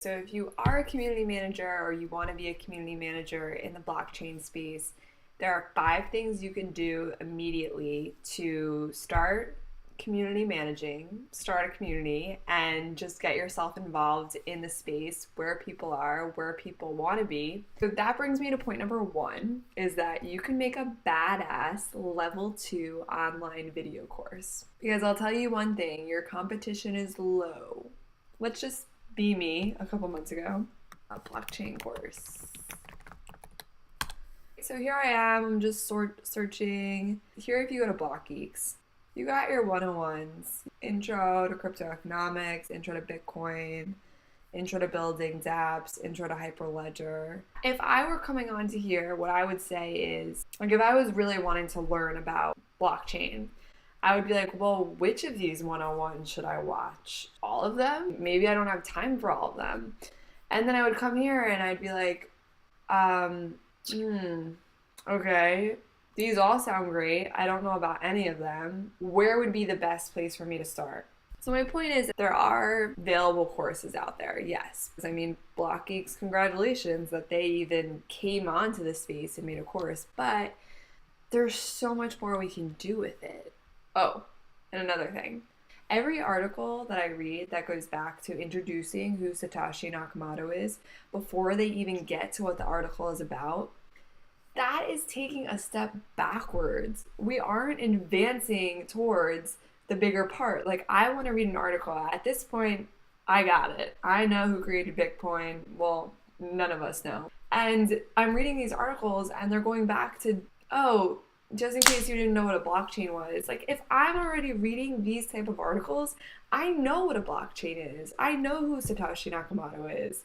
So if you are a community manager or you want to be a community manager in the blockchain space, there are 5 things you can do immediately to start community managing, start a community, and just get yourself involved in the space where people are, where people want to be. So that brings me to point number 1, is that you can make a badass level 2 online video course. Because I'll tell you one thing, your competition is low. Let's just be me a couple months ago, a blockchain course. So here I am, I'm just searching. Here, if you go to BlockGeeks, you got your 101s, intro to crypto economics, intro to Bitcoin, intro to building dApps, intro to Hyperledger. If I were coming onto here, what I would say is, like, if I was really wanting to learn about blockchain, I would be like, well, which of these 101s should I watch? All of them? Maybe I don't have time for all of them. And then I would come here and I'd be like, okay, these all sound great. I don't know about any of them. Where would be the best place for me to start? So my point is, there are available courses out there, yes. I mean, BlockGeeks, congratulations that they even came onto this space and made a course, but there's so much more we can do with it. Oh, and another thing. Every article that I read that goes back to introducing who Satoshi Nakamoto is before they even get to what the article is about, that is taking a step backwards. We aren't advancing towards the bigger part. Like, I want to read an article. At this point, I got it. I know who created Bitcoin. Well, none of us know. And I'm reading these articles and they're going back to, oh, just in case you didn't know what a blockchain was. Like, if I'm already reading these type of articles, I know what a blockchain is. I know who Satoshi Nakamoto is.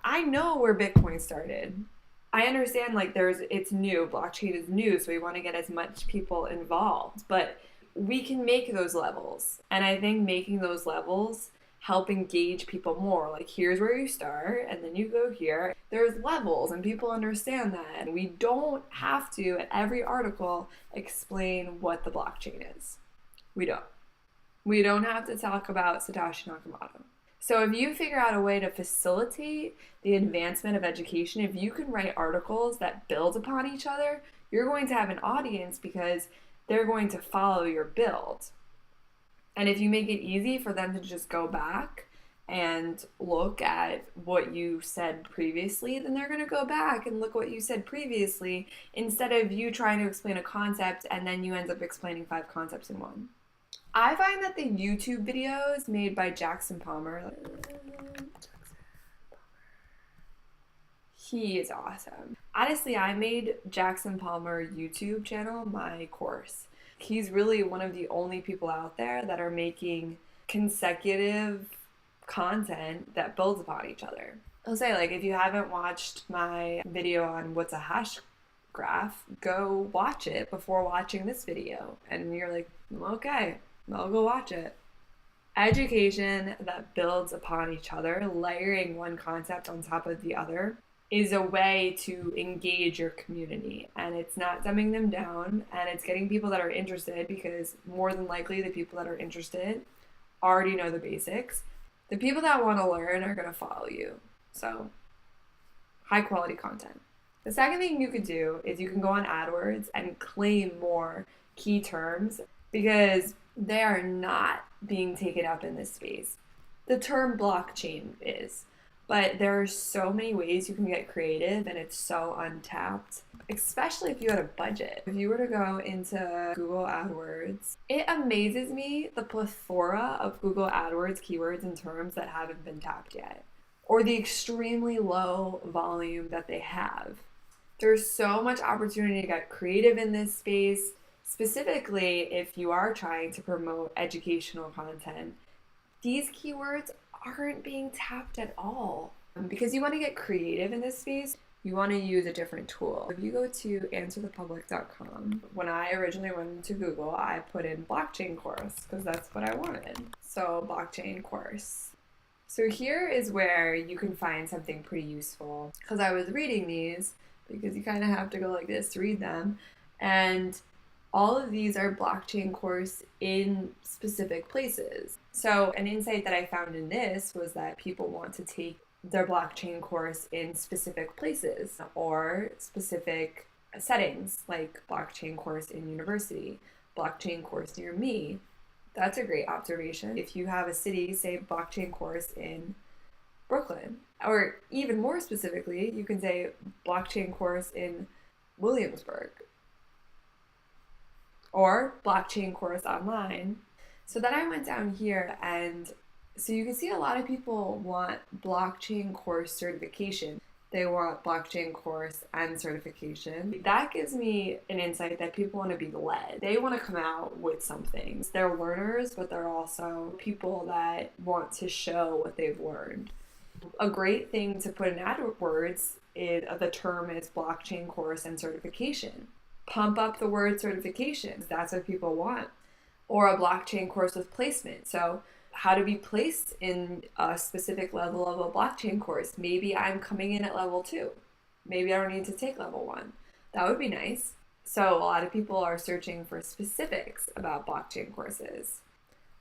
I know where Bitcoin started. I understand, like, it's new. Blockchain is new, so we want to get as much people involved. But we can make those levels. And I think making those levels help engage people more. Like, here's where you start, and then you go here. There's levels, and people understand that. And we don't have to, at every article, explain what the blockchain is. We don't. We don't have to talk about Satoshi Nakamoto. So if you figure out a way to facilitate the advancement of education, if you can write articles that build upon each other, you're going to have an audience because they're going to follow your build. And if you make it easy for them to just go back and look at what you said previously, then they're going to go back and look what you said previously instead of you trying to explain a concept and then you end up explaining 5 concepts in one. I find that the YouTube videos made by Jackson Palmer, he is awesome. Honestly, I made Jackson Palmer YouTube channel my course. He's really one of the only people out there that are making consecutive content that builds upon each other. I'll say, like, if you haven't watched my video on what's a hash graph, go watch it before watching this video. And you're like, okay, I'll go watch it. Education that builds upon each other, layering one concept on top of the other, is a way to engage your community, and it's not dumbing them down, and it's getting people that are interested, because more than likely the people that are interested already know the basics. The people that want to learn are going to follow you. So, high quality content. The second thing you could do is you can go on AdWords and claim more key terms, because they are not being taken up in this space. The term blockchain is. But there are so many ways you can get creative, and it's so untapped, especially if you had a budget. If you were to go into Google AdWords, it amazes me the plethora of Google AdWords keywords and terms that haven't been tapped yet, or the extremely low volume that they have. There's so much opportunity to get creative in this space, specifically if you are trying to promote educational content. These keywords aren't being tapped at all. Because you want to get creative in this space, you want to use a different tool. If you go to answerthepublic.com, when I originally went into Google, I put in blockchain course because that's what I wanted. So blockchain course. So here is where you can find something pretty useful, because I was reading these, because you kind of have to go like this to read them, and all of these are blockchain course in specific places. So an insight that I found in this was that people want to take their blockchain course in specific places or specific settings, like blockchain course in university, blockchain course near me. That's a great observation. If you have a city, say blockchain course in Brooklyn, or even more specifically, you can say blockchain course in Williamsburg or blockchain course online. So then I went down here, and so you can see a lot of people want blockchain course certification. They want blockchain course and certification. That gives me an insight that people want to be led. They want to come out with something. They're learners, but they're also people that want to show what they've learned. A great thing to put in AdWords is the term is blockchain course and certification. Pump up the word certifications. That's what people want. Or a blockchain course with placement. So how to be placed in a specific level of a blockchain course. Maybe I'm coming in at level 2. Maybe I don't need to take level 1. That would be nice. So a lot of people are searching for specifics about blockchain courses.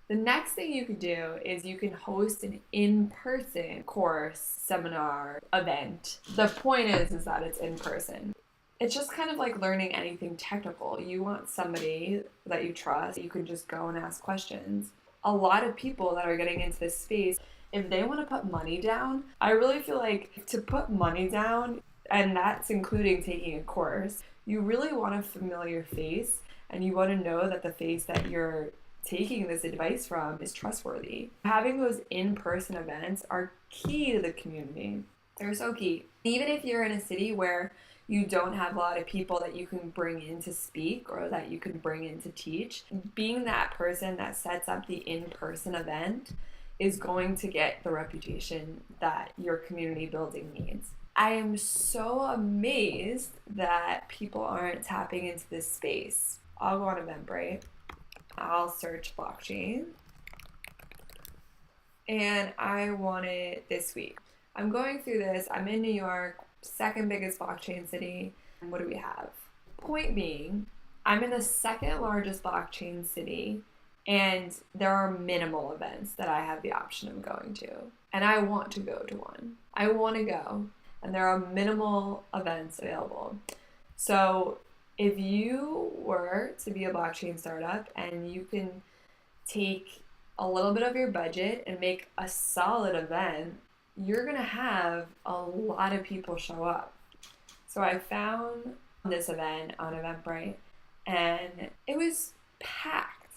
The next thing you can do is you can host an in-person course, seminar, event. The point is that it's in person. It's just kind of like learning anything technical. You want somebody that you trust. You can just go and ask questions. A lot of people that are getting into this space, if they want to put money down, I really feel like to put money down, and that's including taking a course, you really want a familiar face, and you want to know that the face that you're taking this advice from is trustworthy. Having those in-person events are key to the community. They're so key. Even if you're in a city where you don't have a lot of people that you can bring in to speak or that you can bring in to teach, being that person that sets up the in-person event is going to get the reputation that your community building needs. I am so amazed that people aren't tapping into this space. I'll go on Eventbrite. I'll search blockchain. And I want it this week. I'm going through this. I'm in New York, second biggest blockchain city. What do we have? Point being, I'm in the second largest blockchain city, and there are minimal events that I have the option of going to. And I want to go to one. I want to go, and there are minimal events available. So if you were to be a blockchain startup and you can take a little bit of your budget and make a solid event, you're gonna have a lot of people show up. So I found this event on Eventbrite, and it was packed.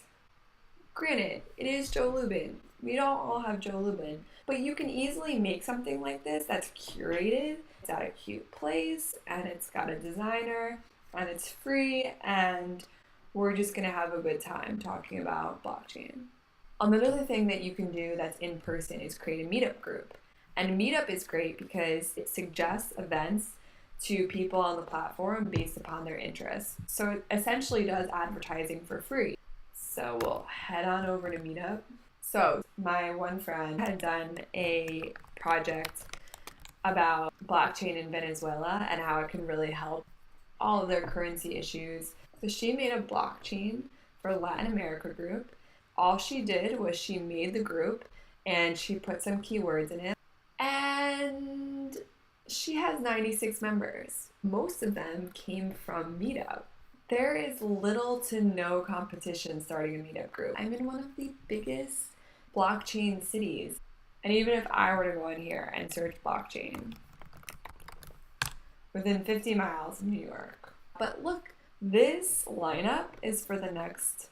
Granted, it is Joe Lubin. We don't all have Joe Lubin, but you can easily make something like this that's curated. It's at a cute place, and it's got a designer, and it's free, and we're just gonna have a good time talking about blockchain. Another thing that you can do that's in person is create a meetup group. And Meetup is great because it suggests events to people on the platform based upon their interests. So it essentially does advertising for free. So we'll head on over to Meetup. So my one friend had done a project about blockchain in Venezuela and how it can really help all of their currency issues. So she made a blockchain for Latin America group. All she did was she made the group and she put some keywords in it. And she has 96 members. Most of them came from Meetup. There is little to no competition starting a Meetup group. I'm in one of the biggest blockchain cities. And even if I were to go in here and search blockchain, within 50 miles of New York. But look, this lineup is for the next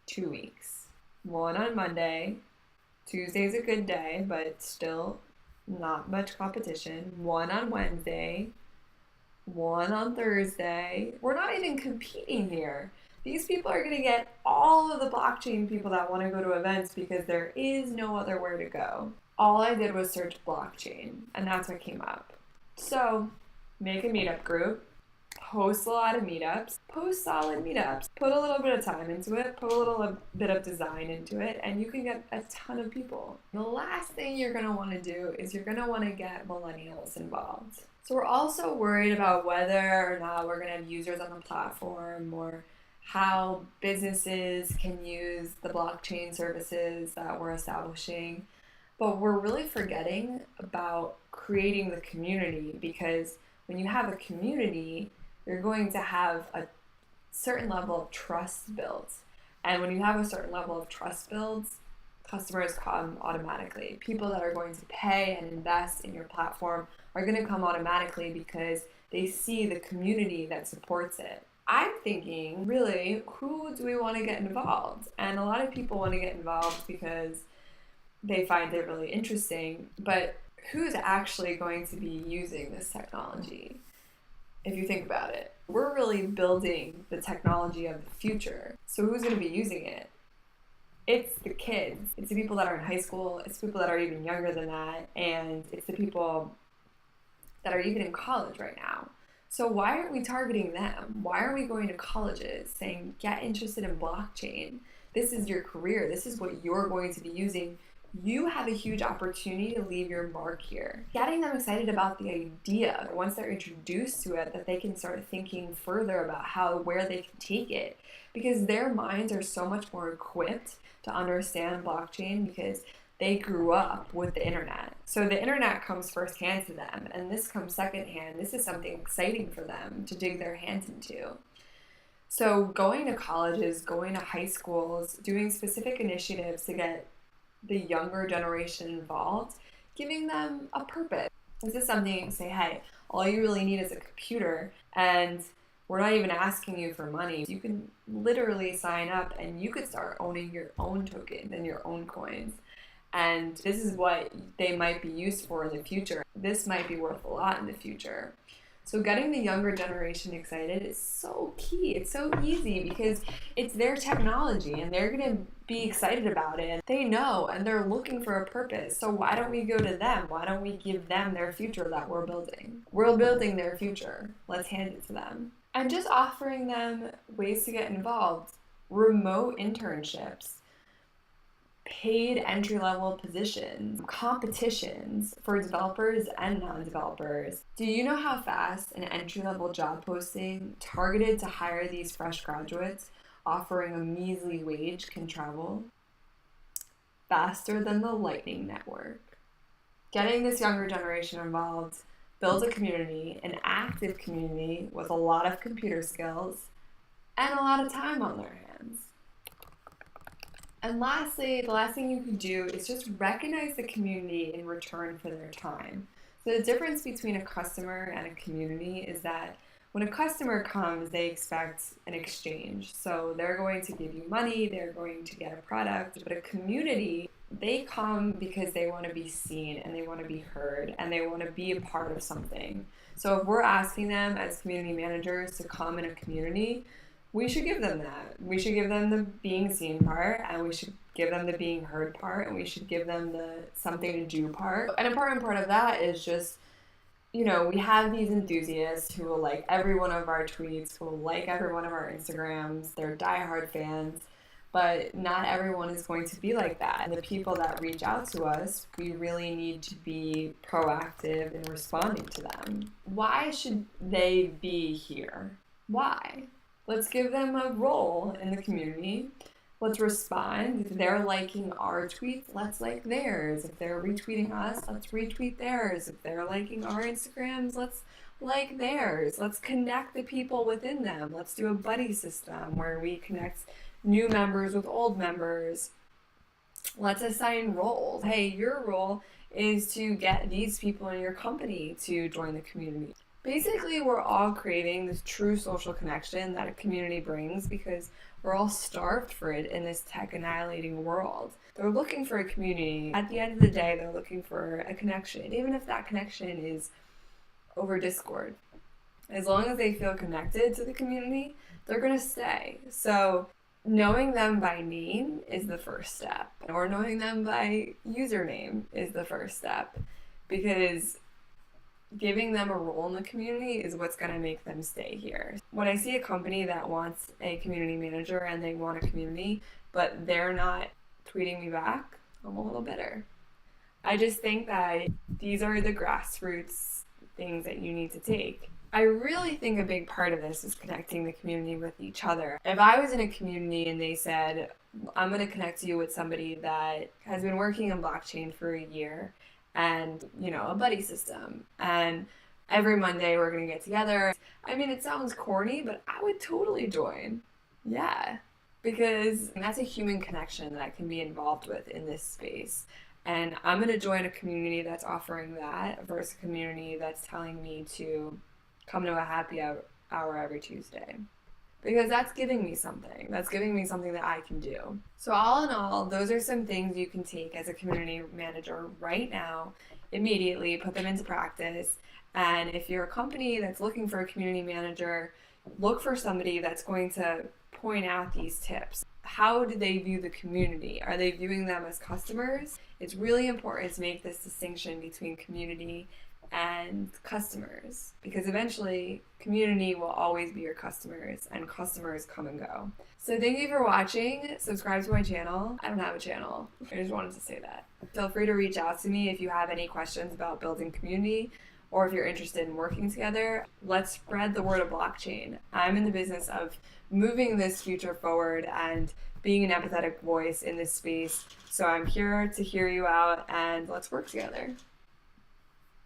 2 weeks. One on Monday. Tuesday's a good day, but still not much competition. One on Wednesday, one on Thursday. We're not even competing here. These people are going to get all of the blockchain people that want to go to events because there is no other where to go. All I did was search blockchain, and that's what came up. So, make a meetup group, host a lot of meetups, post solid meetups, put a little bit of time into it, put a little bit of design into it, and you can get a ton of people. The last thing you're going to want to do is you're going to want to get millennials involved. So we're also worried about whether or not we're going to have users on the platform or how businesses can use the blockchain services that we're establishing. But we're really forgetting about creating the community, because when you have a community, you're going to have a certain level of trust built. And when you have a certain level of trust built, customers come automatically. People that are going to pay and invest in your platform are going to come automatically because they see the community that supports it. I'm thinking, really, who do we want to get involved? And a lot of people want to get involved because they find it really interesting, but who's actually going to be using this technology? If you think about it, we're really building the technology of the future. So who's going to be using it? It's the kids. It's the people that are in high school. It's people that are even younger than that. And it's the people that are even in college right now. So why aren't we targeting them? Why are we going to colleges saying, get interested in blockchain? This is your career. This is what you're going to be using. You have a huge opportunity to leave your mark here. Getting them excited about the idea, once they're introduced to it, that they can start thinking further about where they can take it. Because their minds are so much more equipped to understand blockchain because they grew up with the internet. So the internet comes firsthand to them, and this comes secondhand. This is something exciting for them to dig their hands into. So going to colleges, going to high schools, doing specific initiatives to get the younger generation involved, giving them a purpose. This is something you can say, hey, all you really need is a computer, and we're not even asking you for money. You can literally sign up and you could start owning your own tokens and your own coins. And this is what they might be used for in the future. This might be worth a lot in the future. So getting the younger generation excited is so key. It's so easy because it's their technology and they're going to be excited about it. They know and they're looking for a purpose. So why don't we go to them? Why don't we give them their future that we're building? We're building their future. Let's hand it to them. And just offering them ways to get involved. Remote internships, paid entry-level positions, competitions for developers and non-developers. Do you know how fast an entry-level job posting targeted to hire these fresh graduates offering a measly wage can travel? Faster than the Lightning Network. Getting this younger generation involved builds a community, an active community with a lot of computer skills and a lot of time on their hands. And lastly, the last thing you can do is just recognize the community in return for their time. So the difference between a customer and a community is that when a customer comes, they expect an exchange. So they're going to give you money, they're going to get a product, but a community, they come because they want to be seen and they want to be heard and they want to be a part of something. So if we're asking them as community managers to come in a community, we should give them that. We should give them the being seen part, and we should give them the being heard part, and we should give them the something to do part. An important part of that is just, we have these enthusiasts who will like every one of our tweets, who will like every one of our Instagrams. They're diehard fans, but not everyone is going to be like that. And the people that reach out to us, we really need to be proactive in responding to them. Why should they be here? Why? Let's give them a role in the community. Let's respond. If they're liking our tweets, let's like theirs. If they're retweeting us, let's retweet theirs. If they're liking our Instagrams, let's like theirs. Let's connect the people within them. Let's do a buddy system where we connect new members with old members. Let's assign roles. Hey, your role is to get these people in your company to join the community. Basically, we're all craving this true social connection that a community brings because we're all starved for it in this tech-annihilating world. They're looking for a community. At the end of the day, they're looking for a connection, even if that connection is over Discord. As long as they feel connected to the community, they're going to stay. So knowing them by name is the first step, or knowing them by username is the first step, because giving them a role in the community is what's going to make them stay here. When I see a company that wants a community manager and they want a community, but they're not tweeting me back, I'm a little bitter. I just think that these are the grassroots things that you need to take. I really think a big part of this is connecting the community with each other. If I was in a community and they said, I'm going to connect you with somebody that has been working on blockchain for a year, and, a buddy system. And every Monday we're going to get together. I mean, it sounds corny, but I would totally join. Yeah. Because that's a human connection that I can be involved with in this space. And I'm going to join a community that's offering that versus a community that's telling me to come to a happy hour every Tuesday. Because that's giving me something. That's giving me something that I can do. So all in all, those are some things you can take as a community manager right now, immediately, put them into practice. And if you're a company that's looking for a community manager, look for somebody that's going to point out these tips. How do they view the community? Are they viewing them as customers? It's really important to make this distinction between community and customers, because eventually community will always be your customers, and customers come and go. So thank you for watching. Subscribe to my channel. I don't have a channel. I just wanted to say that. Feel free to reach out to me if you have any questions about building community, or if you're interested in working together. Let's spread the word of blockchain. I'm in the business of moving this future forward and being an empathetic voice in this space. So I'm here to hear you out, and let's work together.